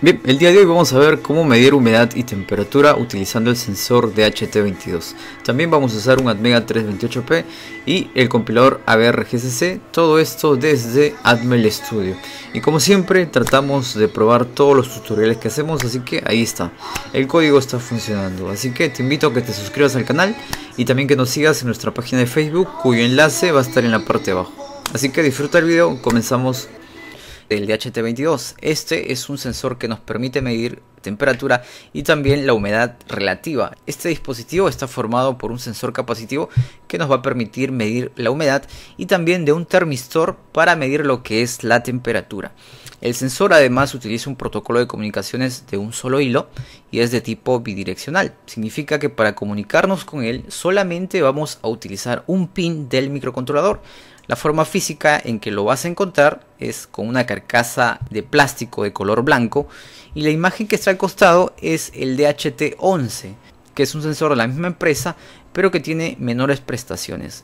Bien, el día de hoy vamos a ver cómo medir humedad y temperatura utilizando el sensor DHT22. También vamos a usar un Atmega 328P y el compilador AVR-GCC, todo esto desde Atmel Studio. Y como siempre tratamos de probar todos los tutoriales que hacemos, así que ahí está, el código está funcionando. Así que te invito a que te suscribas al canal y también que nos sigas en nuestra página de Facebook, cuyo enlace va a estar en la parte de abajo. Así que disfruta el video, comenzamos. El DHT22. Este es un sensor que nos permite medir temperatura y también la humedad relativa. Este dispositivo está formado por un sensor capacitivo que nos va a permitir medir la humedad y también de un termistor para medir lo que es la temperatura. El sensor además utiliza un protocolo de comunicaciones de un solo hilo y es de tipo bidireccional. Significa que para comunicarnos con él solamente vamos a utilizar un pin del microcontrolador. La forma física en que lo vas a encontrar es con una carcasa de plástico de color blanco y la imagen que está al costado es el DHT11, que es un sensor de la misma empresa pero que tiene menores prestaciones.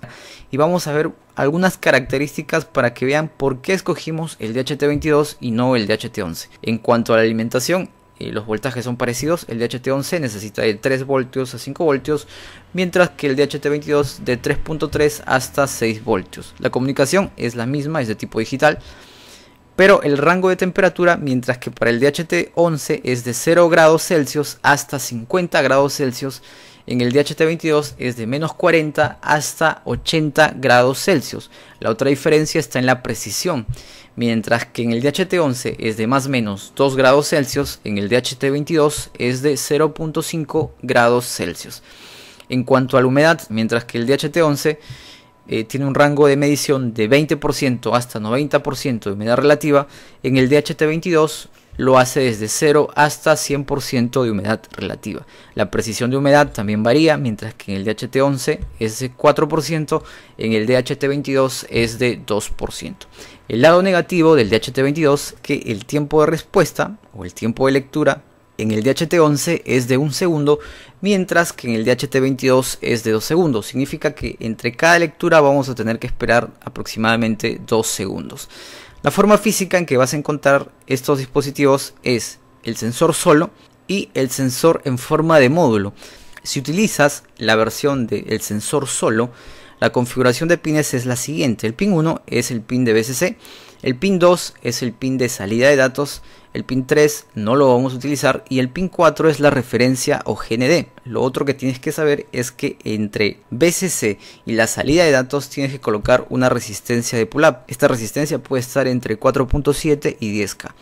Y vamos a ver algunas características para que vean por qué escogimos el DHT22 y no el DHT11. En cuanto a la alimentación, los voltajes son parecidos. El DHT11 necesita de 3 voltios a 5 voltios, mientras que el DHT22 de 3.3 hasta 6 voltios. La comunicación es la misma, es de tipo digital, pero el rango de temperatura, mientras que para el DHT11 es de 0 grados Celsius hasta 50 grados Celsius, en el DHT22 es de menos 40 hasta 80 grados Celsius. La otra diferencia está en la precisión. Mientras que en el DHT11 es de más o menos 2 grados Celsius, en el DHT22 es de 0.5 grados Celsius. En cuanto a la humedad, mientras que el DHT11 tiene un rango de medición de 20% hasta 90% de humedad relativa, en el DHT22 lo hace desde 0 hasta 100% de humedad relativa. La precisión de humedad también varía, mientras que en el DHT11 es de 4%, en el DHT22 es de 2%. El lado negativo del DHT22 que el tiempo de respuesta o el tiempo de lectura en el DHT11 es de 1 segundo, mientras que en el DHT22 es de 2 segundos. Significa que entre cada lectura vamos a tener que esperar aproximadamente 2 segundos. La forma física en que vas a encontrar estos dispositivos es el sensor solo y el sensor en forma de módulo. Si utilizas la versión del sensor solo, la configuración de pines es la siguiente. El pin 1 es el pin de BCC, el pin 2 es el pin de salida de datos, el pin 3 no lo vamos a utilizar y el pin 4 es la referencia o GND. Lo otro que tienes que saber es que entre BCC y la salida de datos tienes que colocar una resistencia de pull-up. Esta resistencia puede estar entre 4.7 y 10K.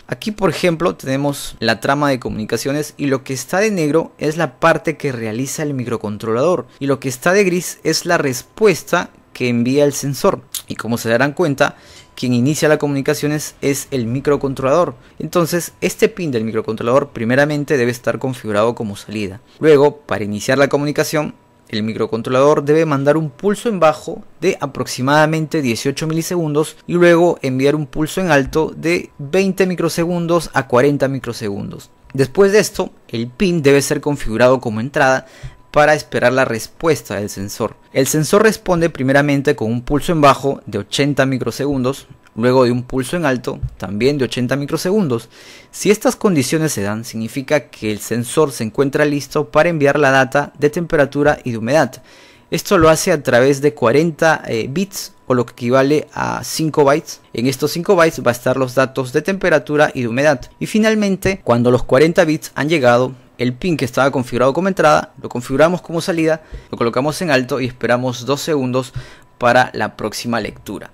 Aquí por ejemplo tenemos la trama de comunicaciones y lo que está de negro es la parte que realiza el microcontrolador y lo que está de gris es la respuesta que envía el sensor. Y como se darán cuenta, quien inicia las comunicaciones es el microcontrolador. Entonces este pin del microcontrolador primeramente debe estar configurado como salida. Luego, para iniciar la comunicación, el microcontrolador debe mandar un pulso en bajo de aproximadamente 18 milisegundos y luego enviar un pulso en alto de 20 microsegundos a 40 microsegundos. Después de esto, el pin debe ser configurado como entrada para esperar la respuesta del sensor. El sensor responde primeramente con un pulso en bajo de 80 microsegundos, luego de un pulso en alto también de 80 microsegundos. Si estas condiciones se dan, significa que el sensor se encuentra listo para enviar la data de temperatura y de humedad. Esto lo hace a través de 40 bits o lo que equivale a 5 bytes. En estos 5 bytes va a estar los datos de temperatura y de humedad. Y finalmente, cuando los 40 bits han llegado, el pin que estaba configurado como entrada lo configuramos como salida, lo colocamos en alto y esperamos 2 segundos para la próxima lectura.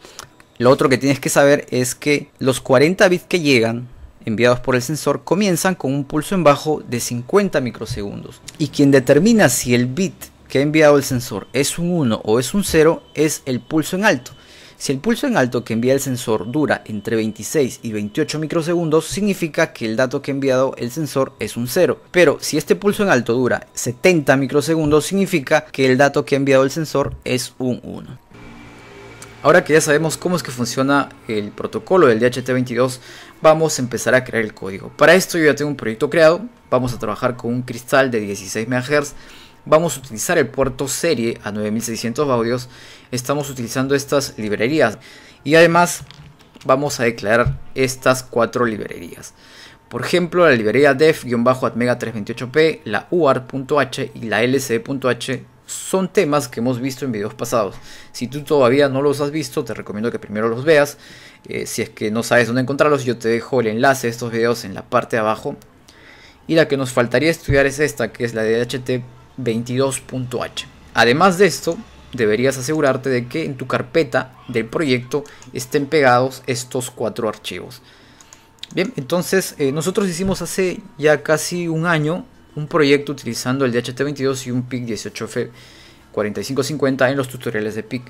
Lo otro que tienes que saber es que los 40 bits que llegan enviados por el sensor comienzan con un pulso en bajo de 50 microsegundos. Y quien determina si el bit que ha enviado el sensor es un 1 o es un 0 es el pulso en alto. Si el pulso en alto que envía el sensor dura entre 26 y 28 microsegundos, significa que el dato que ha enviado el sensor es un 0. Pero si este pulso en alto dura 70 microsegundos, significa que el dato que ha enviado el sensor es un 1. Ahora que ya sabemos cómo es que funciona el protocolo del DHT22, vamos a empezar a crear el código. Para esto yo ya tengo un proyecto creado, vamos a trabajar con un cristal de 16 MHz, vamos a utilizar el puerto serie a 9600 baudios, estamos utilizando estas librerías y además vamos a declarar estas 4 librerías. Por ejemplo, la librería def-atmega328p, la uart.h y la lcd.h son temas que hemos visto en videos pasados. Si tú todavía no los has visto, te recomiendo que primero los veas. Si es que no sabes dónde encontrarlos, yo te dejo el enlace de estos videos en la parte de abajo. Y la que nos faltaría estudiar es esta, que es la de ht22.h. Además de esto, deberías asegurarte de que en tu carpeta del proyecto estén pegados estos 4 archivos. Bien, entonces nosotros hicimos hace ya casi un año un proyecto utilizando el DHT22 y un PIC 18F4550 en los tutoriales de PIC.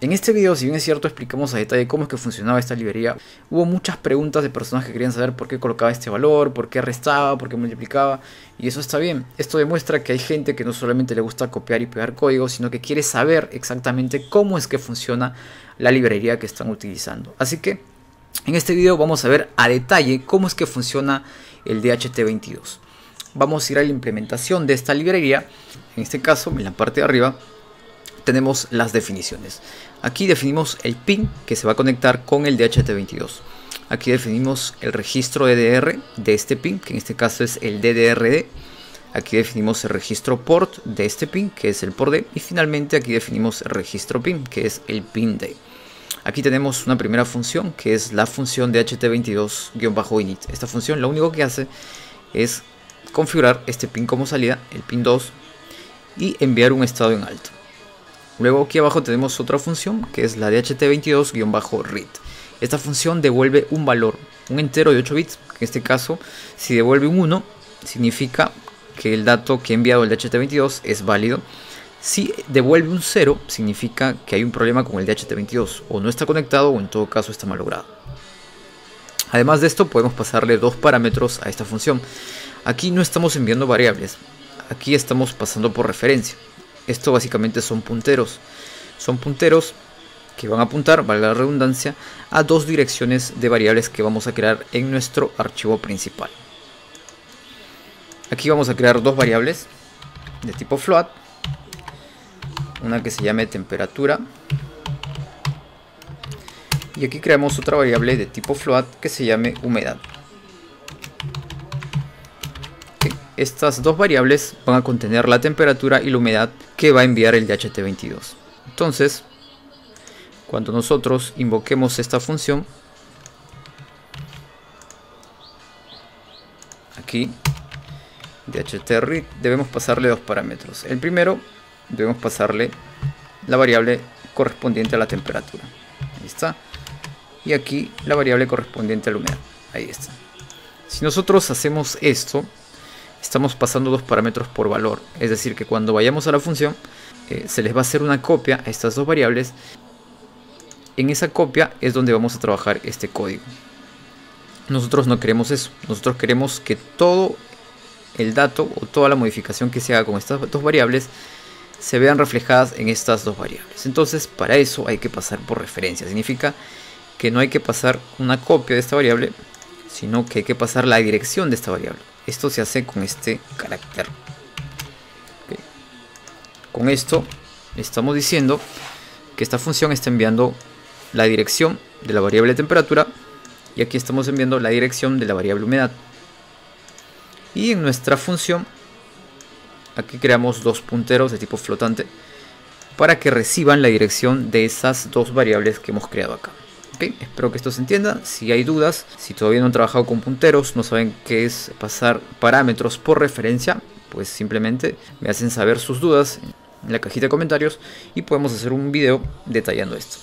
En este video, si bien es cierto, explicamos a detalle cómo es que funcionaba esta librería. Hubo muchas preguntas de personas que querían saber por qué colocaba este valor, por qué restaba, por qué multiplicaba, y eso está bien. Esto demuestra que hay gente que no solamente le gusta copiar y pegar código, sino que quiere saber exactamente cómo es que funciona la librería que están utilizando. Así que en este video vamos a ver a detalle cómo es que funciona el DHT22. Vamos a ir a la implementación de esta librería. En este caso, en la parte de arriba tenemos las definiciones. Aquí definimos el pin que se va a conectar con el DHT22. Aquí definimos el registro DDR de este pin, que en este caso es el DDRD. Aquí definimos el registro port de este pin, que es el port D. Y finalmente aquí definimos el registro pin, que es el pin D. Aquí tenemos una primera función, que es la función de ht22-init. Esta función lo único que hace es configurar este pin como salida, el pin 2, y enviar un estado en alto. Luego aquí abajo tenemos otra función, que es la de ht22-read. Esta función devuelve un valor, un entero de 8 bits. En este caso, si devuelve un 1, significa que el dato que ha enviado el DHT22 es válido. Si devuelve un 0, significa que hay un problema con el DHT22, o no está conectado o en todo caso está malogrado. Además de esto, podemos pasarle 2 parámetros a esta función. Aquí no estamos enviando variables, aquí estamos pasando por referencia. Esto básicamente son punteros. Son punteros que van a apuntar, valga la redundancia, a 2 direcciones de variables que vamos a crear en nuestro archivo principal. Aquí vamos a crear 2 variables de tipo float. Una que se llame temperatura. Y aquí creamos otra variable de tipo float que se llame humedad. Estas 2 variables van a contener la temperatura y la humedad que va a enviar el DHT22. Entonces, cuando nosotros invoquemos esta función, aquí, DHT-read, debemos pasarle 2 parámetros. El primero, debemos pasarle la variable correspondiente a la temperatura. Ahí está. Y aquí la variable correspondiente a la humedad. Ahí está. Si nosotros hacemos esto, estamos pasando 2 parámetros por valor. Es decir, que cuando vayamos a la función, se les va a hacer una copia a estas 2 variables. En esa copia es donde vamos a trabajar este código. Nosotros no queremos eso. Nosotros queremos que todo el dato o toda la modificación que se haga con estas 2 variables se vean reflejadas en estas 2 variables. Entonces, para eso hay que pasar por referencia. Significa que no hay que pasar una copia de esta variable, sino que hay que pasar la dirección de esta variable. Esto se hace con este carácter. Okay. Con esto estamos diciendo que esta función está enviando la dirección de la variable temperatura y aquí estamos enviando la dirección de la variable humedad. Y en nuestra función aquí creamos 2 punteros de tipo flotante para que reciban la dirección de esas 2 variables que hemos creado acá. Okay, espero que esto se entienda. Si hay dudas, si todavía no han trabajado con punteros, no saben qué es pasar parámetros por referencia, pues simplemente me hacen saber sus dudas en la cajita de comentarios y podemos hacer un video detallando esto.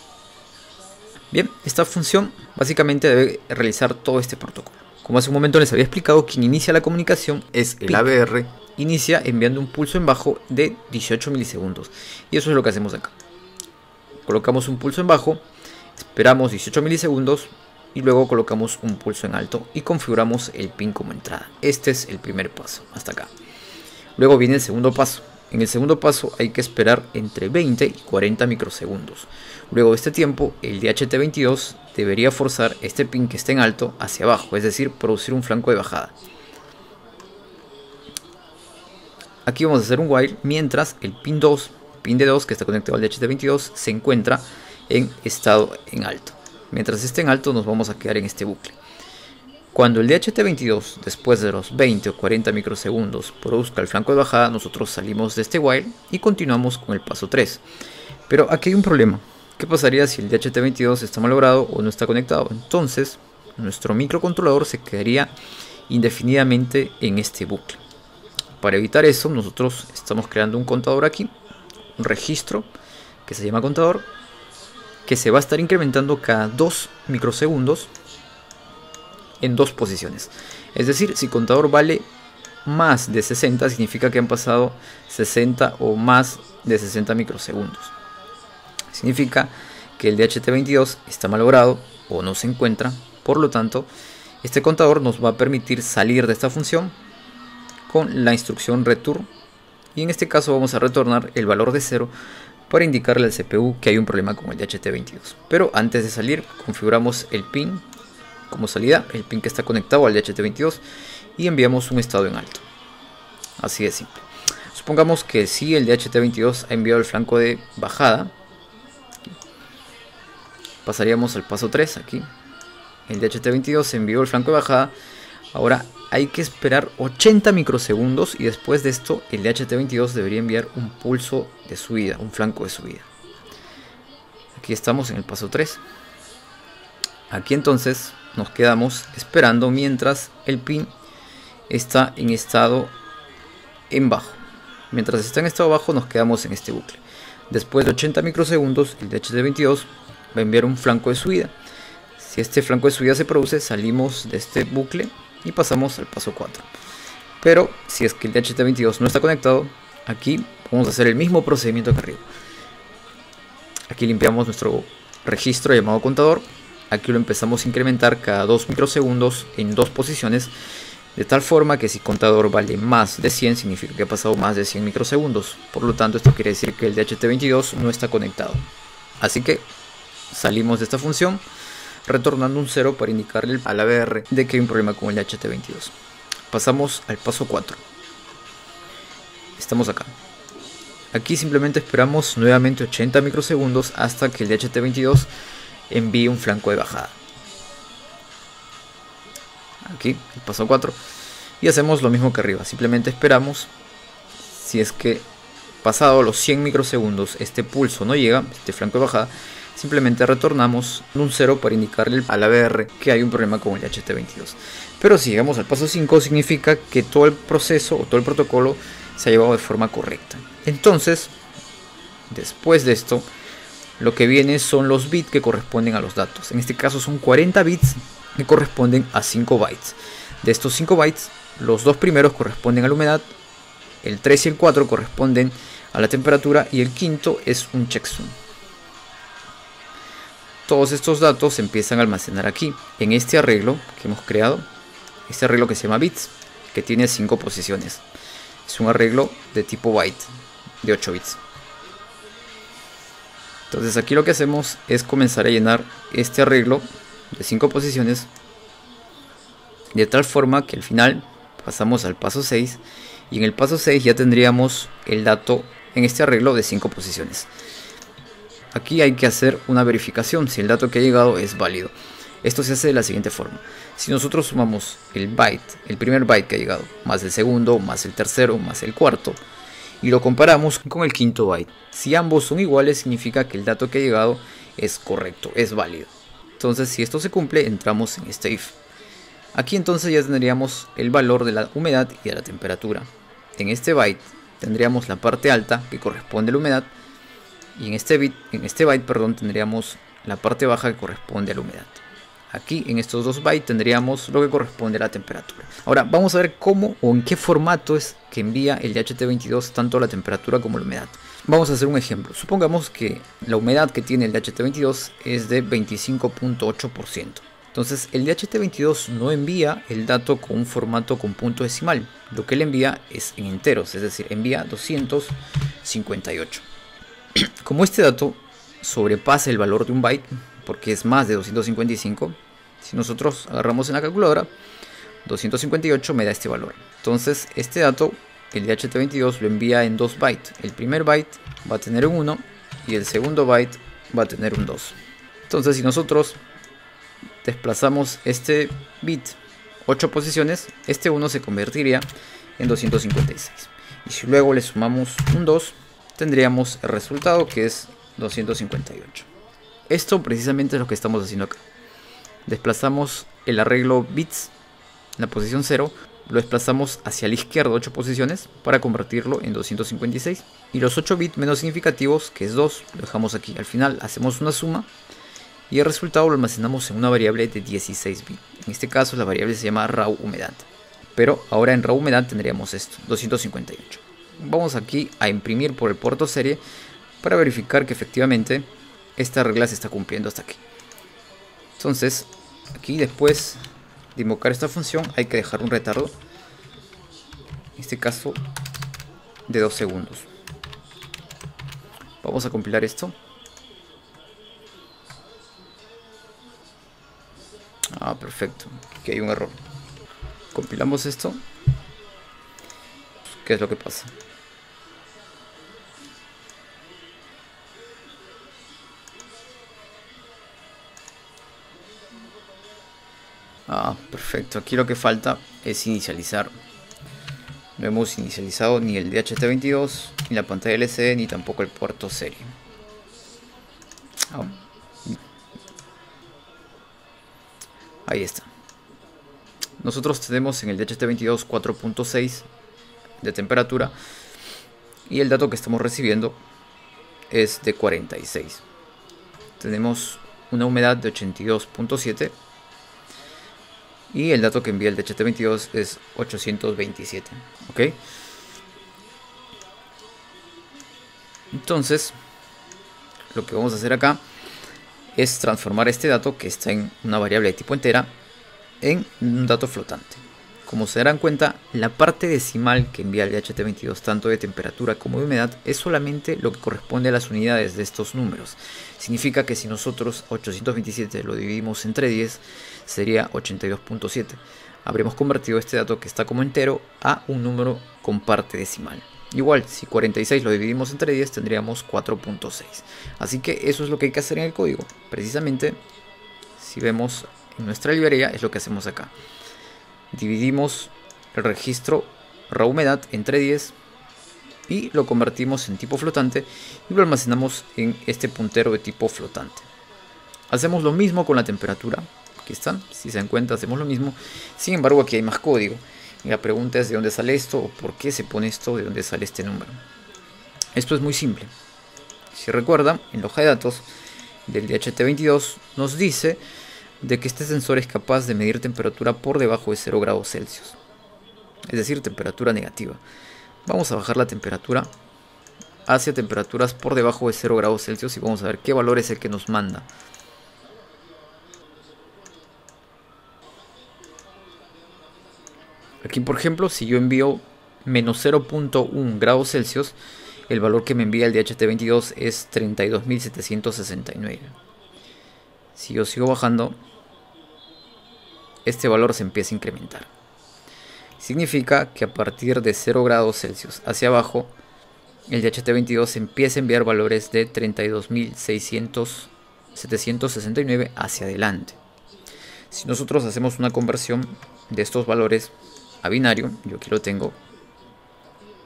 Bien, esta función básicamente debe realizar todo este protocolo. Como hace un momento les había explicado, quien inicia la comunicación es el ABR. Inicia enviando un pulso en bajo de 18 milisegundos. Y eso es lo que hacemos acá. Colocamos un pulso en bajo, esperamos 18 milisegundos y luego colocamos un pulso en alto y configuramos el pin como entrada. Este es el primer paso, hasta acá. Luego viene el segundo paso. En el segundo paso hay que esperar entre 20 y 40 microsegundos. Luego de este tiempo, el DHT22 debería forzar este pin que está en alto hacia abajo, es decir, producir un flanco de bajada. Aquí vamos a hacer un while mientras el pin D2 que está conectado al DHT22 se encuentra en estado en alto. Mientras esté en alto nos vamos a quedar en este bucle. Cuando el DHT22 después de los 20 o 40 microsegundos produzca el flanco de bajada, nosotros salimos de este while y continuamos con el paso 3. Pero aquí hay un problema. ¿Qué pasaría si el DHT22 está malogrado o no está conectado? Entonces nuestro microcontrolador se quedaría indefinidamente en este bucle. Para evitar eso, nosotros estamos creando un contador aquí, un registro que se llama contador, que se va a estar incrementando cada 2 microsegundos en 2 posiciones. Es decir, si contador vale más de 60, significa que han pasado 60 o más de 60 microsegundos. Significa que el DHT22 está malogrado o no se encuentra. Por lo tanto, este contador nos va a permitir salir de esta función con la instrucción return, y en este caso vamos a retornar el valor de 0 para indicarle al CPU que hay un problema con el DHT22. Pero antes de salir configuramos el pin como salida, el pin que está conectado al DHT22, y enviamos un estado en alto. Así de simple. Supongamos que si el DHT22 ha enviado el flanco de bajada, pasaríamos al paso 3 aquí. El DHT22 envió el flanco de bajada. Ahora hay que esperar 80 microsegundos y después de esto el DHT22 debería enviar un pulso de subida, un flanco de subida. Aquí estamos en el paso 3. Aquí entonces nos quedamos esperando mientras el pin está en estado en bajo. Mientras está en estado bajo nos quedamos en este bucle. Después de 80 microsegundos el DHT22 va a enviar un flanco de subida. Si este flanco de subida se produce, salimos de este bucle y pasamos al paso 4. Pero si es que el DHT22 no está conectado, aquí vamos a hacer el mismo procedimiento que arriba. Aquí limpiamos nuestro registro llamado contador. Aquí lo empezamos a incrementar cada 2 microsegundos en 2 posiciones, de tal forma que si contador vale más de 100 significa que ha pasado más de 100 microsegundos. Por lo tanto, esto quiere decir que el DHT22 no está conectado. Así que salimos de esta función retornando un 0 para indicarle al ABR de que hay un problema con el DHT22. Pasamos al paso 4. Estamos acá. Aquí simplemente esperamos nuevamente 80 microsegundos hasta que el DHT22 envíe un flanco de bajada. Aquí el paso 4. Y hacemos lo mismo que arriba. Simplemente esperamos. Si es que pasado los 100 microsegundos este pulso no llega, este flanco de bajada, simplemente retornamos un 0 para indicarle al ABR que hay un problema con el DHT22. Pero si llegamos al paso 5 significa que todo el proceso o todo el protocolo se ha llevado de forma correcta. Entonces, después de esto, lo que viene son los bits que corresponden a los datos. En este caso son 40 bits que corresponden a 5 bytes. De estos 5 bytes, los 2 primeros corresponden a la humedad, el 3 y el 4 corresponden a la temperatura y el quinto es un checksum. Todos estos datos se empiezan a almacenar aquí, en este arreglo que hemos creado, este arreglo que se llama bits, que tiene 5 posiciones. Es un arreglo de tipo byte, de 8 bits. Entonces aquí lo que hacemos es comenzar a llenar este arreglo de 5 posiciones, de tal forma que al final pasamos al paso 6, y en el paso 6 ya tendríamos el dato en este arreglo de 5 posiciones. Aquí hay que hacer una verificación si el dato que ha llegado es válido. Esto se hace de la siguiente forma. Si nosotros sumamos el byte, el primer byte que ha llegado, más el segundo, más el tercero, más el cuarto, y lo comparamos con el quinto byte, si ambos son iguales significa que el dato que ha llegado es correcto, es válido. Entonces si esto se cumple, entramos en este if. Aquí entonces ya tendríamos el valor de la humedad y de la temperatura. En este byte tendríamos la parte alta que corresponde a la humedad, y en este byte tendríamos la parte baja que corresponde a la humedad. Aquí en estos 2 bytes tendríamos lo que corresponde a la temperatura. Ahora vamos a ver cómo o en qué formato es que envía el DHT22 tanto la temperatura como la humedad. Vamos a hacer un ejemplo. Supongamos que la humedad que tiene el DHT22 es de 25.8%. Entonces el DHT22 no envía el dato con un formato con punto decimal. Lo que él envía es en enteros, es decir, envía 258. Como este dato sobrepasa el valor de un byte, porque es más de 255, si nosotros agarramos en la calculadora, 258 me da este valor. Entonces este dato, el DHT22 lo envía en 2 bytes. El primer byte va a tener un 1 y el segundo byte va a tener un 2. Entonces si nosotros desplazamos este bit 8 posiciones, este 1 se convertiría en 256. Y si luego le sumamos un 2, tendríamos el resultado, que es 258. Esto precisamente es lo que estamos haciendo acá. Desplazamos el arreglo bits en la posición 0, lo desplazamos hacia la izquierda 8 posiciones para convertirlo en 256. Y los 8 bits menos significativos, que es 2, lo dejamos aquí. Al final hacemos una suma y el resultado lo almacenamos en una variable de 16 bits. En este caso la variable se llama raw humedad. Pero ahora en raw humedad tendríamos esto, 258. Vamos aquí a imprimir por el puerto serie para verificar que efectivamente esta regla se está cumpliendo hasta aquí. Entonces, aquí después de invocar esta función hay que dejar un retardo, en este caso de 2 segundos. Vamos a compilar esto. Perfecto, aquí hay un error. Compilamos esto. ¿Qué es lo que pasa? Perfecto, aquí lo que falta es inicializar. No hemos inicializado ni el DHT22, ni la pantalla LCD, ni tampoco el puerto serie. Ahí está. Nosotros tenemos en el DHT22 4.6 de temperatura y el dato que estamos recibiendo es de 46. Tenemos una humedad de 82.7 y el dato que envía el DHT22 es 827. ¿Ok? Entonces, lo que vamos a hacer acá es transformar este dato, que está en una variable de tipo entera, en un dato flotante. Como se darán cuenta, la parte decimal que envía el DHT22 tanto de temperatura como de humedad es solamente lo que corresponde a las unidades de estos números. Significa que si nosotros 827 lo dividimos entre 10, sería 82.7. Habremos convertido este dato que está como entero a un número con parte decimal. Igual, si 46 lo dividimos entre 10, tendríamos 4.6. Así que eso es lo que hay que hacer en el código. Precisamente, si vemos en nuestra librería, es lo que hacemos acá. Dividimos el registro raw humedad entre 10 y lo convertimos en tipo flotante y lo almacenamos en este puntero de tipo flotante. Hacemos lo mismo con la temperatura. Aquí están, si se dan cuenta, hacemos lo mismo. Sin embargo, aquí hay más código. Y la pregunta es: ¿de dónde sale esto? ¿O por qué se pone esto? ¿De dónde sale este número? Esto es muy simple. Si recuerdan, en la hoja de datos del DHT22 nos dice de que este sensor es capaz de medir temperatura por debajo de 0 grados Celsius. Es decir, temperatura negativa. Vamos a bajar la temperatura hacia temperaturas por debajo de 0 grados Celsius y vamos a ver qué valor es el que nos manda. Aquí, por ejemplo, si yo envío menos 0.1 grados Celsius, el valor que me envía el DHT22 es 32.769. Si yo sigo bajando, este valor se empieza a incrementar. Significa que a partir de 0 grados Celsius hacia abajo, el DHT22 empieza a enviar valores de 32.769 hacia adelante. Si nosotros hacemos una conversión de estos valores a binario, yo aquí lo tengo.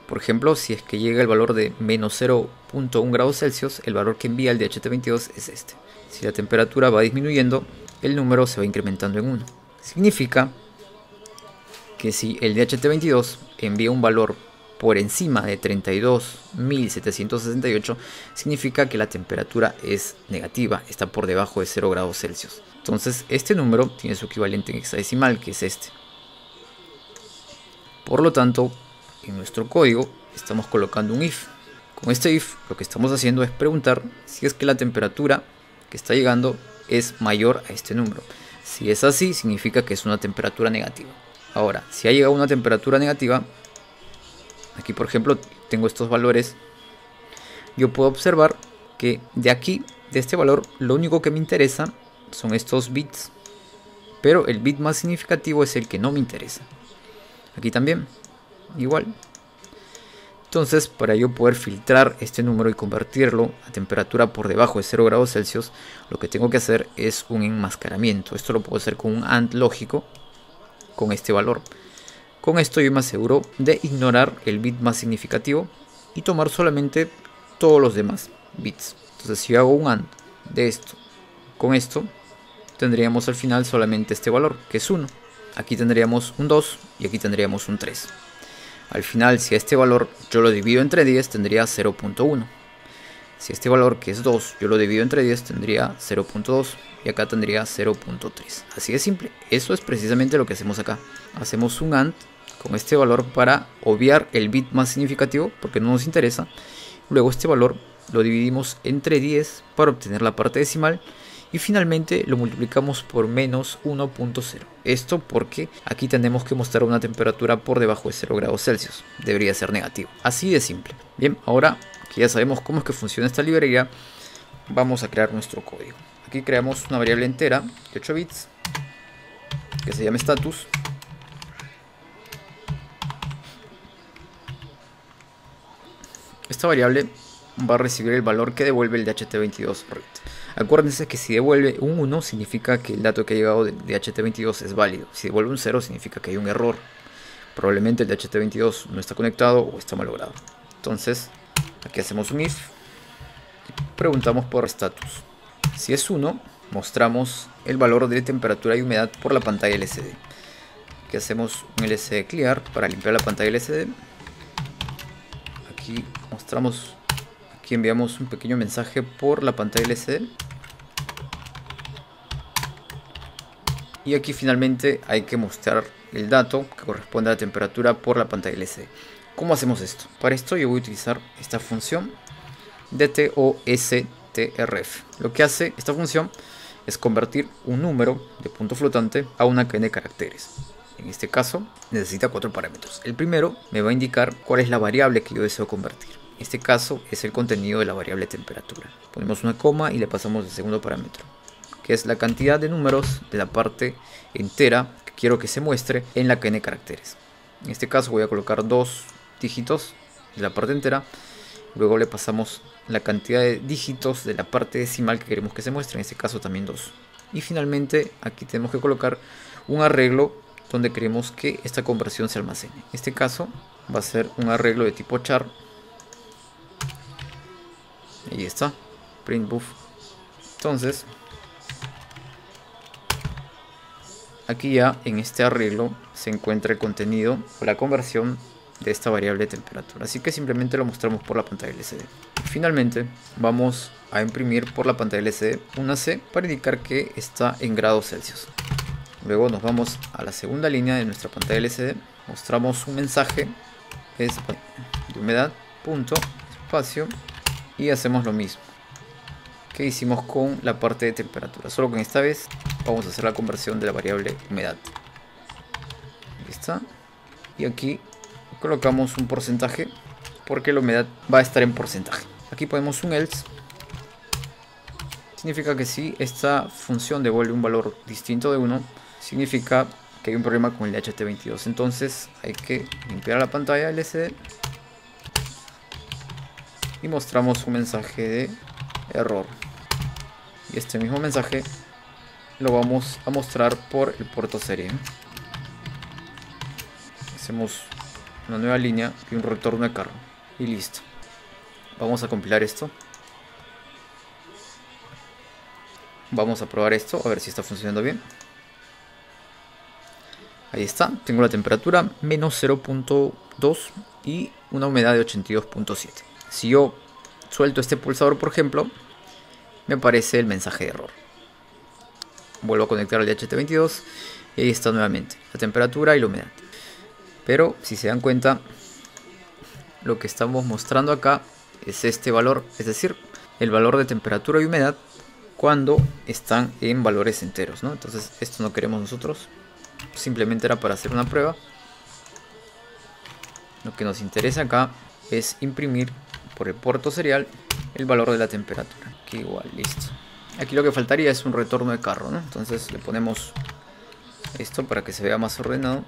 Por ejemplo, si es que llega el valor de menos 0.1 grados Celsius, el valor que envía el DHT22 es este. Si la temperatura va disminuyendo, el número se va incrementando en 1. Significa que si el DHT22 envía un valor por encima de 32.768, significa que la temperatura es negativa, está por debajo de 0 grados Celsius. Entonces este número tiene su equivalente en hexadecimal, que es este. Por lo tanto, en nuestro código estamos colocando un if. Con este if lo que estamos haciendo es preguntar si es que la temperatura que está llegando es mayor a este número. Si es así, significa que es una temperatura negativa. Ahora, si ha llegado a una temperatura negativa, aquí por ejemplo tengo estos valores, yo puedo observar que de aquí, de este valor, lo único que me interesa son estos bits, pero el bit más significativo es el que no me interesa. Aquí también, igual. Entonces, para yo poder filtrar este número y convertirlo a temperatura por debajo de 0 grados Celsius, lo que tengo que hacer es un enmascaramiento. Esto lo puedo hacer con un AND lógico con este valor. Con esto yo me aseguro de ignorar el bit más significativo y tomar solamente todos los demás bits. Entonces, si yo hago un AND de esto con esto, tendríamos al final solamente este valor, que es 1. Aquí tendríamos un 2 y aquí tendríamos un 3. Al final, si este valor yo lo divido entre 10, tendría 0.1. Si este valor, que es 2, yo lo divido entre 10, tendría 0.2. Y acá tendría 0.3. Así de simple. Eso es precisamente lo que hacemos acá. Hacemos un AND con este valor para obviar el bit más significativo, porque no nos interesa. Luego este valor lo dividimos entre 10 para obtener la parte decimal. Y finalmente lo multiplicamos por menos 1.0. Esto porque aquí tenemos que mostrar una temperatura por debajo de 0 grados Celsius. Debería ser negativo. Así de simple. Bien, ahora que ya sabemos cómo es que funciona esta librería, vamos a crear nuestro código. Aquí creamos una variable entera de 8 bits que se llama status. Esta variable va a recibir el valor que devuelve el DHT22 read. Acuérdense que si devuelve un 1 significa que el dato que ha llegado de DHT22 es válido. Si devuelve un 0 significa que hay un error. Probablemente el DHT22 no está conectado o está malogrado. Entonces, aquí hacemos un if y preguntamos por status. Si es 1, mostramos el valor de temperatura y humedad por la pantalla LCD. Aquí hacemos un LCD clear para limpiar la pantalla LCD. Aquí mostramos, aquí enviamos un pequeño mensaje por la pantalla LCD. Y aquí finalmente hay que mostrar el dato que corresponde a la temperatura por la pantalla LCD. ¿Cómo hacemos esto? Para esto yo voy a utilizar esta función DTOSTRF. Lo que hace esta función es convertir un número de punto flotante a una cadena de caracteres. En este caso necesita 4 parámetros. El primero me va a indicar cuál es la variable que yo deseo convertir. En este caso es el contenido de la variable temperatura. Ponemos una coma y le pasamos el segundo parámetro, que es la cantidad de números de la parte entera que quiero que se muestre en la cadena de caracteres. En este caso voy a colocar 2 dígitos de la parte entera. Luego le pasamos la cantidad de dígitos de la parte decimal que queremos que se muestre. En este caso también 2. Y finalmente aquí tenemos que colocar un arreglo donde queremos que esta conversión se almacene. En este caso va a ser un arreglo de tipo char. Ahí está, print buff. Entonces aquí ya en este arreglo se encuentra el contenido o la conversión de esta variable de temperatura. Así que simplemente lo mostramos por la pantalla LCD. Finalmente vamos a imprimir por la pantalla LCD una C para indicar que está en grados Celsius. Luego nos vamos a la segunda línea de nuestra pantalla LCD. Mostramos un mensaje es de humedad, punto, espacio, y hacemos lo mismo que hicimos con la parte de temperatura, solo que esta vez vamos a hacer la conversión de la variable humedad. Ahí está. Y aquí colocamos un porcentaje porque la humedad va a estar en porcentaje. Aquí ponemos un else. Significa que si esta función devuelve un valor distinto de 1, significa que hay un problema con el DHT22. Entonces hay que limpiar la pantalla LCD y mostramos un mensaje de error. Y este mismo mensaje lo vamos a mostrar por el puerto serie. Hacemos una nueva línea y un retorno de carro y listo. Vamos a compilar esto. Vamos a probar esto a ver si está funcionando bien. Ahí está, tengo la temperatura menos 0.2 y una humedad de 82.7. Si yo suelto este pulsador, por ejemplo, me aparece el mensaje de error. Vuelvo a conectar al DHT22 y ahí está nuevamente la temperatura y la humedad. Pero si se dan cuenta, lo que estamos mostrando acá es este valor, es decir, el valor de temperatura y humedad cuando están en valores enteros, ¿no? Entonces esto no queremos nosotros, simplemente era para hacer una prueba. Lo que nos interesa acá es imprimir por el puerto serial el valor de la temperatura. Aquí igual, listo. Aquí lo que faltaría es un retorno de carro, ¿no? Entonces le ponemos esto para que se vea más ordenado.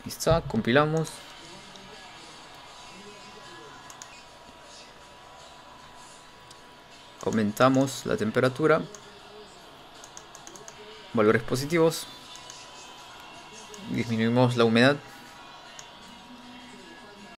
Ahí está, compilamos. Aumentamos la temperatura. Valores positivos. Disminuimos la humedad.